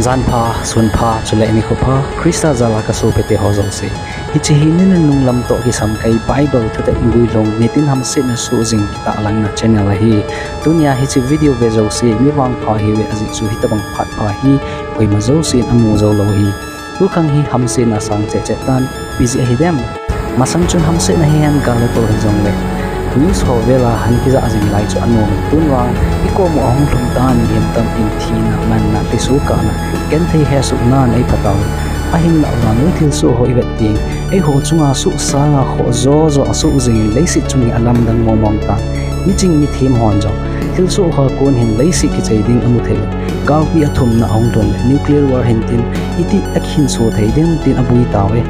zanpha sunpha chule ni khopa krista zala ka so pete hozol se ichi hi ninununglam to ki sam kai bible thate ngui long nitin hamsetna su jing ta lang na channel hi dunia hi chi video ve zo se mi wang pha hi we azi chu hi tabang phat pha hi koi ma zo sin amu zo lo hi tukhang hi hamsetna sang che che tan busy hi dem masang chun hamsetna hian ka le to jong le news ho vela han ki za jing lai chu anom tunwa iko mo ong thum tan yem tam in thina man na ti su ka na genthei hesoh na nei pataw ahin la ran thil su ho iwet ting ei ho chunga su sa nga kho zo zo asu jing leiset chung alam dang mo mong ta mi ching mi them hon jo thil su ha kon hin leiset ki chei ding amu thei gaw pi athum na ong don nuclear war hin tin iti akhin so thei ding tin abui tawe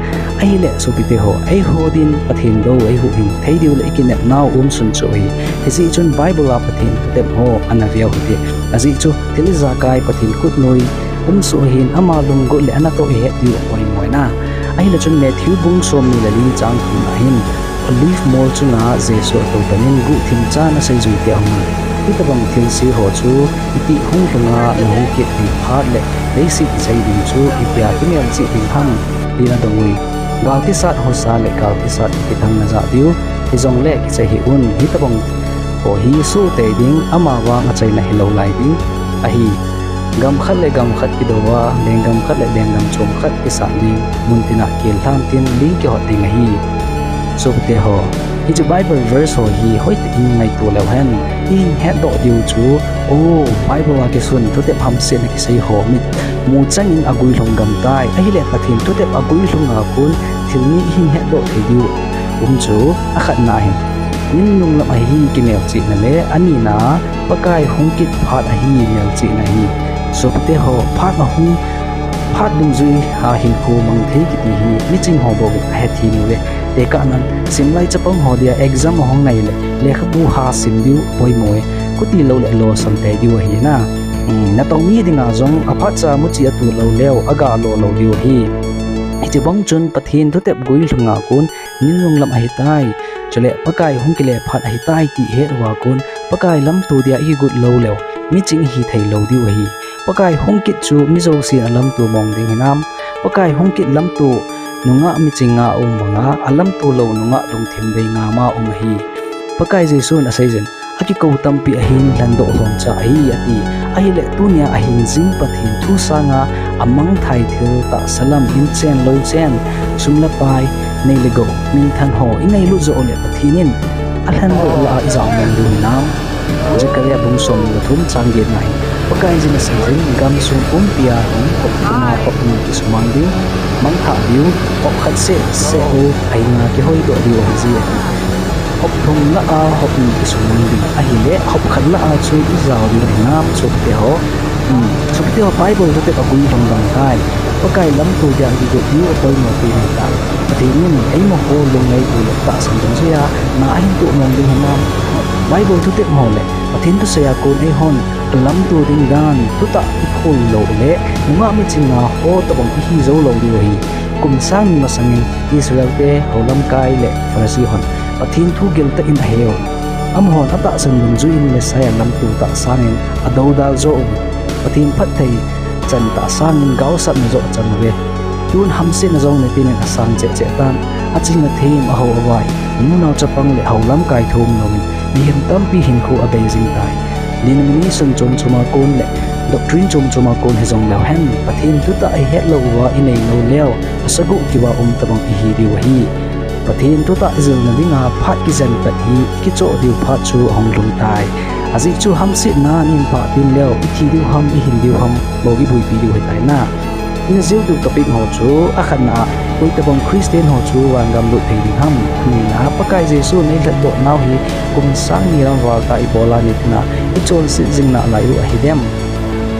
ai le so pi te ho ai ho din pathin do ai hu hin thei diu le ikin now sun choi hesi chun bible la pathin te ho anavia hu azi chu thil za kai pathin kut noi so hin ama lung go le anato he diu oi moina ai la chun Matthew bung som ni la li chang thum na hin olive mol chunga jesu to panin gu thim cha na sei zui te ong itabang thil si ho chu iti hung lunga lhung ke ti phat le basic sei din chu ipya kimel chi din ham dina dongui gal ti sat ho sa le gal ti sat ki thang na za diu hi-jongle ki chei hi un hitabang ho hi su te ding ama wa nga chei na hilo lai ding ahi gam khat le gam khat ki dowa lengam khat le lengam chom khat ki sa ding muntina kel tham tin ling ki hot ding hi so te ho hi chu bible verse ho hi hoi te in ngai tu le han in het do diu chu o bible wa ke sun to te pham se na ki sei ho mit mu chang in agui hlong gam tai a hi le pathin to te agui hlong a kun thil ni hin het do thei diu chu a khat na hin ninununglam a hi ki melchihna le ani na pakai hungkit phat a hi melchihna hi so te ho phat ma hu phat ding zui ha hin ko mang thei ki ti hi mi ching ho bo he thi ni we te ka nan simlai chapang ho dia exam hong nai le lekha bu ha sim diu poi moe ku ti lo le lo sam te diu hi na na to mi dinga zong a phat cha mu chi atu lo leo aga lo lo diu hi ti bang chun pathin thu tep gui hlunga kun ninununglam a hi tai chule pakai hungkile phat a hi tai ti he wa kun pakai lam tu dia hi gut lo leo mi ching hi thei lo diu hi pakai hungkit chu mi zo si alam tu mong ding hinam pakai hungkit lam tu nunga mi chinga manga alam tu lo nunga dong thim bei nga ma hi pakai jesu na season aki ko tampi ahin lando ron cha hi ati ahi le tunia ahin jing pathin thu sanga amang thai thil ta salam in chen lo chen sumla pai nei le go min than ho inai lu zo le pathinin alhan do la izam men du nam jekaria bung som la thum chang ge nai pakai jin sa jin gam sum pia hi ko kuma ko ni ki sumang di mang tha diu ok khat se ho ai na ki hoi do diu ji hop thum la a hop ni ki sumang di a hi le hop khat la a chu i zaw di nam chu te ho bible to te ka bui thong dang kai pakai lam tu jang di go diu poi mo pi ni ta patinin ai mo ho lung nei u le ta sam dang sia na ai tu mong ding nam bible to te mo le pathin tu se ya ko nei hon lam tu ding dan tu ta i khoi lo le nga mi chinga ho ta bang hi zo lo di hi kum sang ma sangin Israel te holam kai le farasi hon pathin thu gel ta in heo am hon ata sang lung zu in le saya lam tu ta sangin ado dal zo pathin phat thei chan ta sangin gaw sat na zo chan we tun hamse na zong ne tin na sang che che tan a ching na them a ho awai nu naw chapang le holam kai thum no mi tam pi hin khu a beijing tai denomination choma kon le doctrine choma kon he jong law han pathin tu ta ai het lo wa inei no leo asagu kiwa tabang hi di wa hi pathin tu ta izil na dinga phat ki jan pat hi ki cho diu phat chu hong lung tai azi chu hamsit na nin pa tin leo ithi diu ham I hin diu ham bo gi bui pi diu he tai na in zil du topic ho chu akhan na koi tabang christian ho chu wan gam lu thei ding ham ni na pakai jesu nei hlat do naw hi kum sang ni ram wal ta I bola ni na I chon sit jing na lai u a hi dem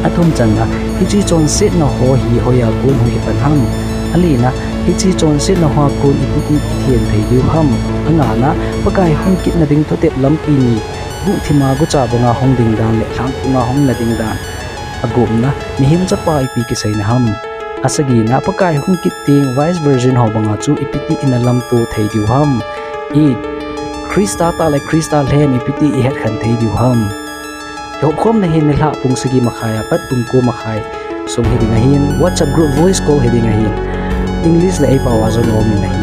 athum chan na hi chi chon sit na ho hi hoya kun hu hi pan ham ali na hi chi chon sit na ho kun I thien thei diu ham anga na pakai hung kit na ding to tep lam pi ni bu thima gu cha bonga hong ding dan le thang nga hong na ding dan agum na mihim cha pa ipi ki sei na ham asagi na pakai hung kit ting vice version ho banga chu ipiti in alam tu thei diu ham I krista ta le krista hem ipiti I het khan thei diu ham yo khom na hin la pung sigi makhaya pat pung ko makhai sum hidingahin WhatsApp group voice call hidingahin English le ai pawazon om nahi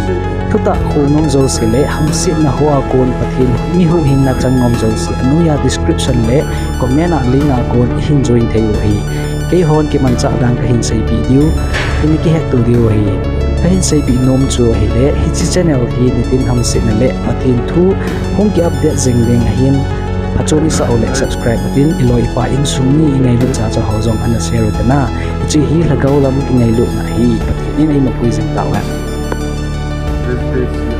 thuta khunong zo sile hamsetnahoa kon pathin mihu hin na changom zo si anuya description le comment a linga kon hin join theu hi kihon ki mancha dang ka hin sei video kini ki het tu dio hi ka hin sei bi nom chu hi le hi chi channel hi nitin hamsetna le pathin thu hong ki update jing leng hin achoni sa ole subscribe patin iloi pa in sumni ingai lu cha cha hozong ana share dana chi hi lagaw lam ki ngai lu na hi pathin in ai mapui jing tawa This